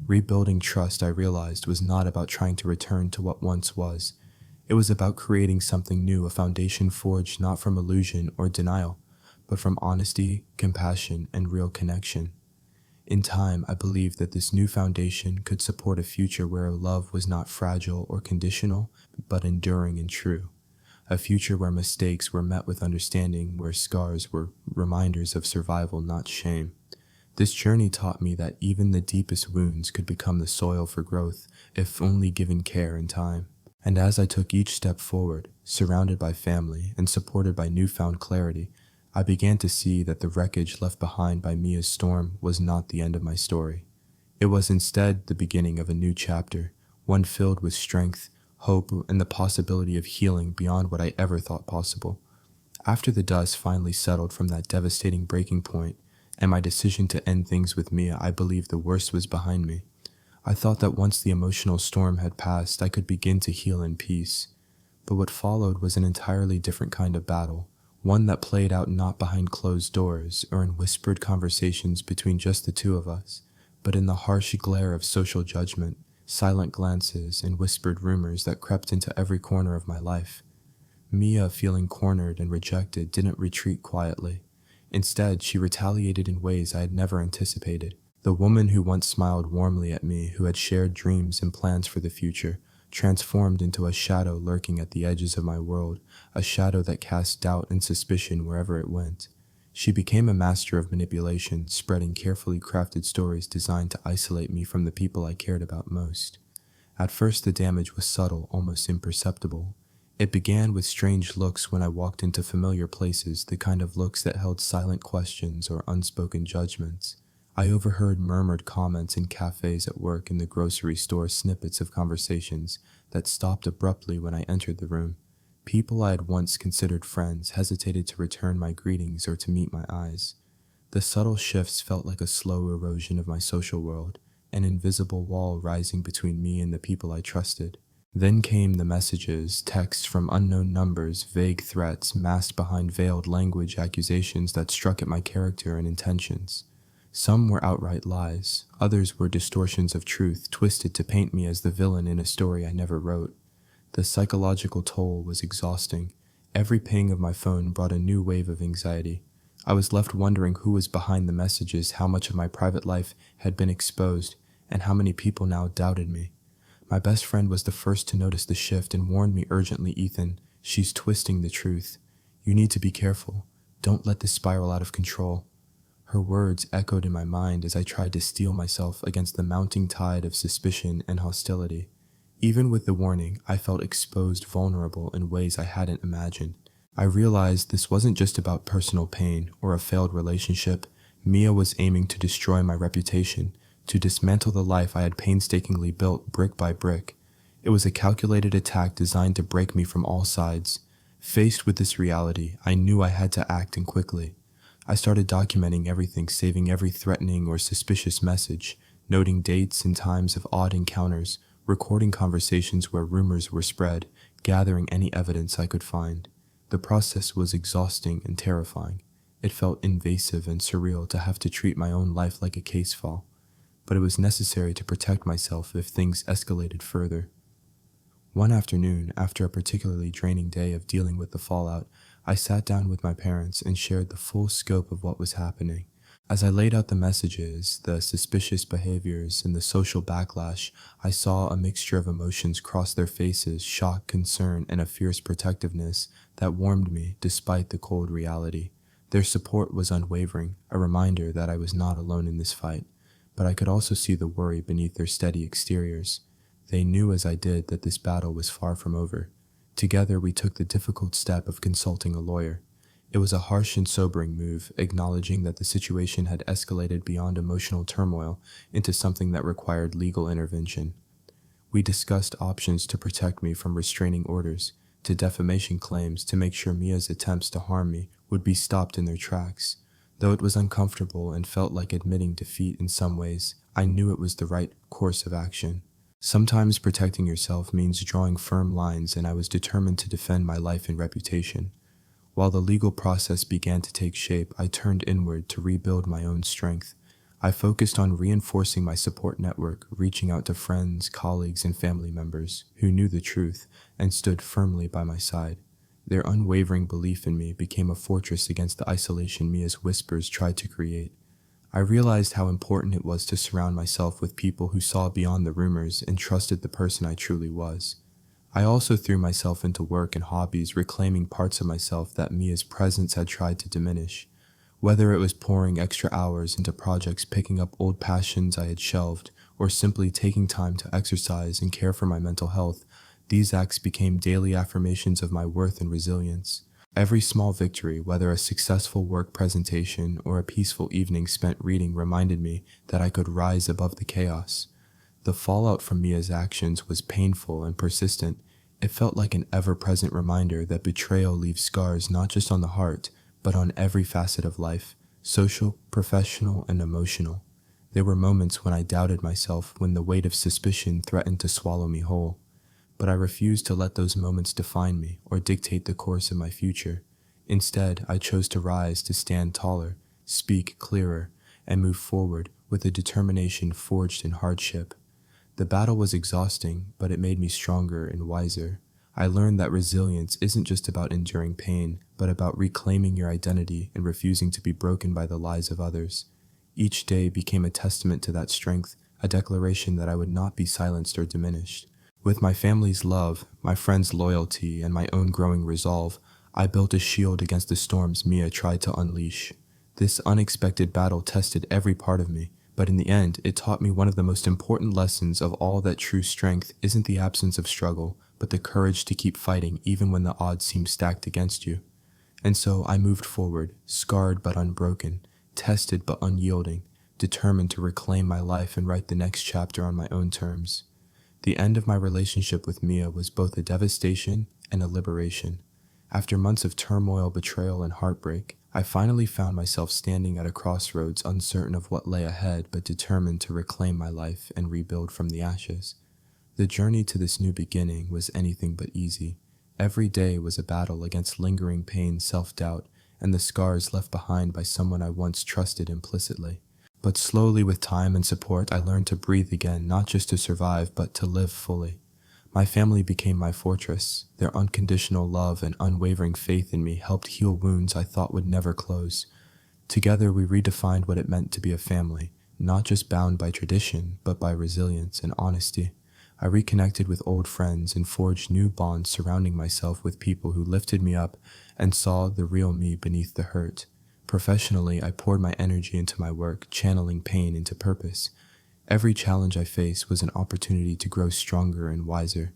Rebuilding trust, I realized, was not about trying to return to what once was. It was about creating something new, a foundation forged not from illusion or denial, but from honesty, compassion, and real connection. In time, I believed that this new foundation could support a future where love was not fragile or conditional, but enduring and true. A future where mistakes were met with understanding, where scars were reminders of survival, not shame. This journey taught me that even the deepest wounds could become the soil for growth, if only given care and time. And as I took each step forward, surrounded by family and supported by newfound clarity, I began to see that the wreckage left behind by Mia's storm was not the end of my story. It was instead the beginning of a new chapter, one filled with strength, hope, and the possibility of healing beyond what I ever thought possible. After the dust finally settled from that devastating breaking point, and my decision to end things with Mia, I believed the worst was behind me. I thought that once the emotional storm had passed, I could begin to heal in peace. But what followed was an entirely different kind of battle, one that played out not behind closed doors or in whispered conversations between just the two of us, but in the harsh glare of social judgment, silent glances, and whispered rumors that crept into every corner of my life. Mia, feeling cornered and rejected, didn't retreat quietly. Instead, she retaliated in ways I had never anticipated. The woman who once smiled warmly at me, who had shared dreams and plans for the future, transformed into a shadow lurking at the edges of my world, a shadow that cast doubt and suspicion wherever it went. She became a master of manipulation, spreading carefully crafted stories designed to isolate me from the people I cared about most. At first, the damage was subtle, almost imperceptible. It began with strange looks when I walked into familiar places, the kind of looks that held silent questions or unspoken judgments. I overheard murmured comments in cafes, at work, in the grocery store, snippets of conversations that stopped abruptly when I entered the room. People I had once considered friends hesitated to return my greetings or to meet my eyes. The subtle shifts felt like a slow erosion of my social world, an invisible wall rising between me and the people I trusted. Then came the messages, texts from unknown numbers, vague threats masked behind veiled language, accusations that struck at my character and intentions. Some were outright lies, others were distortions of truth twisted to paint me as the villain in a story I never wrote. The psychological toll was exhausting. Every ping of my phone brought a new wave of anxiety. I was left wondering who was behind the messages, how much of my private life had been exposed, and how many people now doubted me. My best friend was the first to notice the shift and warned me urgently, "Ethan, she's twisting the truth. You need to be careful. Don't let this spiral out of control." Her words echoed in my mind as I tried to steel myself against the mounting tide of suspicion and hostility. Even with the warning, I felt exposed, vulnerable in ways I hadn't imagined. I realized this wasn't just about personal pain or a failed relationship. Mia was aiming to destroy my reputation, to dismantle the life I had painstakingly built brick by brick. It was a calculated attack designed to break me from all sides. Faced with this reality, I knew I had to act, and quickly. I started documenting everything, saving every threatening or suspicious message, noting dates and times of odd encounters, recording conversations where rumors were spread, gathering any evidence I could find. The process was exhausting and terrifying. It felt invasive and surreal to have to treat my own life like a case file, but it was necessary to protect myself if things escalated further. One afternoon, after a particularly draining day of dealing with the fallout, I sat down with my parents and shared the full scope of what was happening. As I laid out the messages, the suspicious behaviors, and the social backlash, I saw a mixture of emotions cross their faces: shock, concern, and a fierce protectiveness that warmed me despite the cold reality. Their support was unwavering, a reminder that I was not alone in this fight, but I could also see the worry beneath their steady exteriors. They knew as I did that this battle was far from over. Together we took the difficult step of consulting a lawyer. It was a harsh and sobering move, acknowledging that the situation had escalated beyond emotional turmoil into something that required legal intervention. We discussed options to protect me from restraining orders, to defamation claims, to make sure Mia's attempts to harm me would be stopped in their tracks. Though it was uncomfortable and felt like admitting defeat in some ways, I knew it was the right course of action. Sometimes protecting yourself means drawing firm lines, and I was determined to defend my life and reputation. While the legal process began to take shape, I turned inward to rebuild my own strength. I focused on reinforcing my support network, reaching out to friends, colleagues, and family members who knew the truth and stood firmly by my side. Their unwavering belief in me became a fortress against the isolation Mia's whispers tried to create. I realized how important it was to surround myself with people who saw beyond the rumors and trusted the person I truly was. I also threw myself into work and hobbies, reclaiming parts of myself that Mia's presence had tried to diminish. Whether it was pouring extra hours into projects, picking up old passions I had shelved, or simply taking time to exercise and care for my mental health, these acts became daily affirmations of my worth and resilience. Every small victory, whether a successful work presentation or a peaceful evening spent reading, reminded me that I could rise above the chaos. The fallout from Mia's actions was painful and persistent. It felt like an ever-present reminder that betrayal leaves scars not just on the heart, but on every facet of life, social, professional, and emotional. There were moments when I doubted myself, when the weight of suspicion threatened to swallow me whole. But I refused to let those moments define me or dictate the course of my future. Instead, I chose to rise, to stand taller, speak clearer, and move forward with a determination forged in hardship. The battle was exhausting, but it made me stronger and wiser. I learned that resilience isn't just about enduring pain, but about reclaiming your identity and refusing to be broken by the lies of others. Each day became a testament to that strength, a declaration that I would not be silenced or diminished. With my family's love, my friends' loyalty, and my own growing resolve, I built a shield against the storms Mia tried to unleash. This unexpected battle tested every part of me, but in the end, it taught me one of the most important lessons of all: that true strength isn't the absence of struggle, but the courage to keep fighting even when the odds seem stacked against you. And so I moved forward, scarred but unbroken, tested but unyielding, determined to reclaim my life and write the next chapter on my own terms. The end of my relationship with Mia was both a devastation and a liberation. After months of turmoil, betrayal, and heartbreak, I finally found myself standing at a crossroads, uncertain of what lay ahead, but determined to reclaim my life and rebuild from the ashes. The journey to this new beginning was anything but easy. Every day was a battle against lingering pain, self-doubt, and the scars left behind by someone I once trusted implicitly. But slowly, with time and support, I learned to breathe again, not just to survive, but to live fully. My family became my fortress. Their unconditional love and unwavering faith in me helped heal wounds I thought would never close. Together, we redefined what it meant to be a family, not just bound by tradition, but by resilience and honesty. I reconnected with old friends and forged new bonds, surrounding myself with people who lifted me up and saw the real me beneath the hurt. Professionally, I poured my energy into my work, channeling pain into purpose. Every challenge I faced was an opportunity to grow stronger and wiser.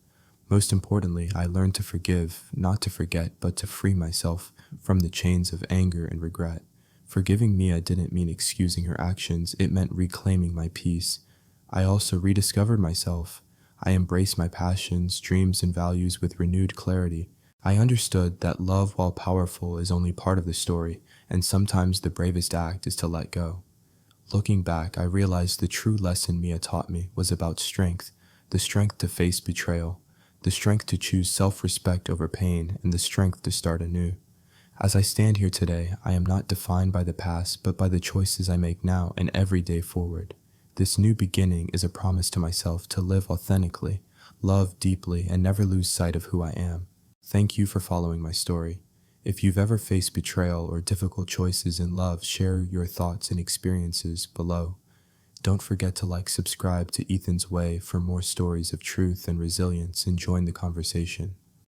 Most importantly, I learned to forgive, not to forget, but to free myself from the chains of anger and regret. Forgiving Mia didn't mean excusing her actions, it meant reclaiming my peace. I also rediscovered myself. I embraced my passions, dreams, and values with renewed clarity. I understood that love, while powerful, is only part of the story, and sometimes the bravest act is to let go. Looking back, I realized the true lesson Mia taught me was about strength, the strength to face betrayal, the strength to choose self-respect over pain, and the strength to start anew. As I stand here today, I am not defined by the past, but by the choices I make now and every day forward. This new beginning is a promise to myself to live authentically, love deeply, and never lose sight of who I am. Thank you for following my story. If you've ever faced betrayal or difficult choices in love, share your thoughts and experiences below. Don't forget to subscribe to Ethan's Way for more stories of truth and resilience, and join the conversation.